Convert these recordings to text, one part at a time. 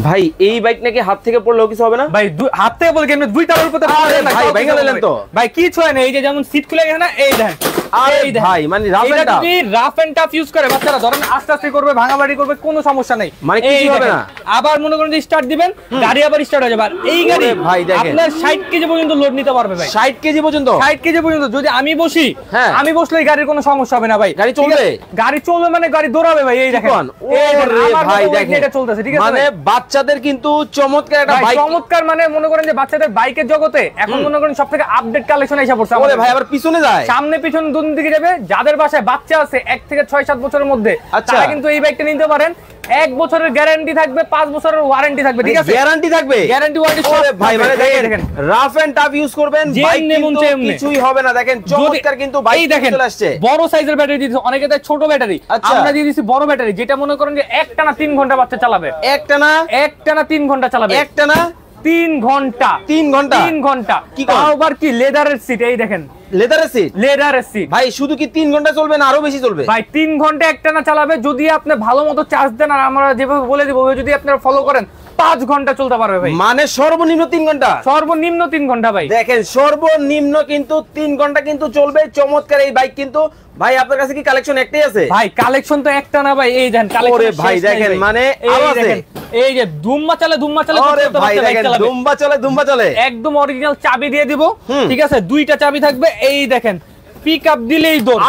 ভাই এই বাইক নাকি হাত থেকে পড়লেও কিছু হবে না ভাই হাত থেকে বলে কেমনে দুই তালার উপরে ভাই ভাই গেলেন তো ভাই কিছু হয় না এই যে যেমন সিট খুলে গেছে না এই দেখেন ভাই মানে রাফ এন্ড টাফ ইউজ করে বাচ্চারা ধরেন আস্তে আস্তে করবে ভাঙাবাড়ি করবে কোনো সমস্যা নাই মানে কিছু হবে না আবার মনে করেন যে স্টার্ট দিবেন গাড়ি আবার স্টার্ট হয়ে যাবে আর এই গাড়ি ভাই দেখেন আপনার 60 কেজি পর্যন্ত লোড নিতে পারবে ভাই 60 কেজি পর্যন্ত 60 কেজি পর্যন্ত যদি আমি বসি আমি বসলে এই গাড়ির কোনো সমস্যা হবে না ভাই গাড়ি চলবে মানে গাড়ি দৌড়াবে ভাই এই দেখেন ভাই দেখেন এটা চলতেছে ঠিক আছে মানে বাচ্চাদের কিন্তু চমৎকার একটা বাইক চমৎকার মানে মনে করেন যে বাচ্চাদের বাইকের জগতে এখন মনে করেন সবথেকে আপডেট কালেকশন এসে পড়ছে ওরে ভাই আবার পিছনে যায় সামনে পিছনে দুই দিকে যাবে যাদের বাসায় বাচ্চা আছে 1 থেকে 6-7 বছরের মধ্যে তারা কিন্তু এই বাইকটা নিতে পারেন 1 বছরের গ্যারান্টি থাকবে 5 বছরের ওয়ারেন্টি থাকবে ঠিক আছে গ্যারান্টি থাকবে গ্যারান্টি ওয়ারেন্টি ওরে ভাই মানে দেখেন রাফ এন্ড টাফ ইউজ করবেন বাইক কিন্তু কিছুই হবে না দেখেন চমৎকার কিন্তু বাইক চলে আসছে বড় সাইজের ব্যাটারি দিয়েছে অনেকে দেয় ছোট ব্যাটারি আমরা দিয়ে দিয়েছি বড় ব্যাটারি যেটা মনে করেন যে একটানা 3 ঘন্টা বাচ্চা চালাবে একটানা 3 ঘন্টা চালাবে একটানা 3 ঘন্টা 3 ঘন্টা তাও আবার কি লেদারের সিট এই দেখেন লেদারের সিট ভাই শুধু কি 3 ঘন্টা চলবে না আরো বেশি চলবে ভাই 3 ঘন্টা একটানা চালাবে যদি আপনি ভালো মতো চার্জ দেন আর আমরা যেভাবে বলে দিব যদি আপনারা ফলো করেন 5 ঘন্টা চলতে পারবে ভাই মানে সর্বনিম্ন 3 ঘন্টা সর্বনিম্ন 3 ঘন্টা ভাই দেখেন সর্বনিম্ন কিন্তু 3 ঘন্টা কিন্তু চলবে চমৎকার এই বাইক কিন্তু ভাই আপনার কাছে কি কালেকশন একটাই আছে ভাই কালেকশন তো একটা না ভাই এই দেন কালেকশন ওরে ভাই দেখেন মানে আরো আছে এই যে দুম্বা চলে ওরে ভাই দেখেন দুম্বা চলে একদম অরিজিনাল চাবি দিয়ে দিব ঠিক আছে দুইটা চাবি থাকবে এই দেখেন পিকআপ দিলেই দৌড়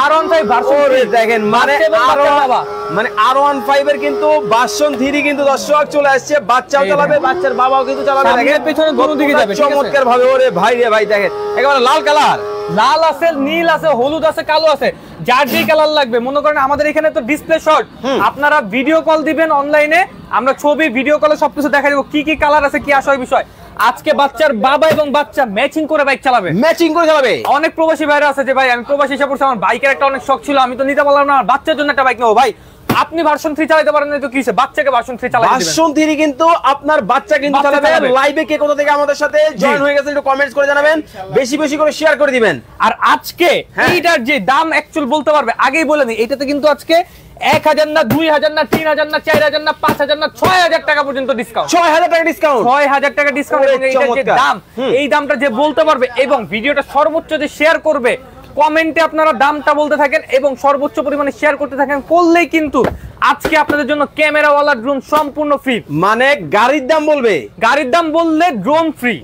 R15 ভার্সন ওরে দেখেন মানে R15 এর কিন্তু ভার্সন 3 কিন্তু দর্শক চলে আসছে বাচ্চাও চালাবে বাচ্চার বাবাও কিন্তু চালাবে দেখেন পেছনে দুটো দিকে যাবে চমৎকার ভাবে ওরে ভাই রে ভাই দেখেন একেবারে লাল কালার লাল আছে নীল আছে হলুদ আছে কালো আছে যার যে কালার লাগবে মনে করেন আমাদের এখানে তো ডিসপ্লে শট আপনারা ভিডিও কল দিবেন অনলাইনে আমরা ছবি ভিডিও কলে সবকিছু দেখাই দেব কি কি কালার আছে কি আসল বিষয় আজকে বাচ্চার বাবা এবং বাচ্চা ম্যাচিং করে বাইক চালাবে অনেক প্রবাসী ভাইরা আছে যে ভাই আমি প্রবাসী হিসেবে পড়ছি আমার বাইকের একটা অনেক শখ ছিল আমি তো নিতে পারলাম না বাচ্চার জন্য একটা বাইক নেবো ভাই আপনি ভার্সন 3 চালাতে পারেন না তো কিসে বাচ্চাকে ভার্সন 3 চালাতে দিবেন ভার্সন 3 কিন্তু আপনার বাচ্চা কিন্তু চালাবে লাইভে কে কোথা থেকে আমাদের সাথে জয়েন হয়ে গেছেন একটু কমেন্টস করে জানাবেন বেশি বেশি করে শেয়ার করে দিবেন আর আজকে এইটার যে দাম অ্যাকচুয়াল বলতে পারবে আগেই বলে দিই এটাতে কিন্তু আজকে 1000 না 2000 না 3000 না 4000 না 5000 না 6000 টাকা পর্যন্ত ডিসকাউন্ট 6000 টাকা ডিসকাউন্ট 6000 টাকা ডিসকাউন্ট এবং এইটার যে দাম এই দামটা যে বলতে পারবে এবং ভিডিওটা সর্বোচ্চ যে শেয়ার করবে কমেন্টে আপনারা দামটা বলতে থাকেন এবং সর্বোচ্চ পরিমাণে শেয়ার করতে থাকেন করলেই কিন্তু আজকে আপনাদের জন্য ক্যামেরাওয়ালা ড্রোন সম্পূর্ণ ফ্রি মানে গাড়ির দাম বললে ড্রোন ফ্রি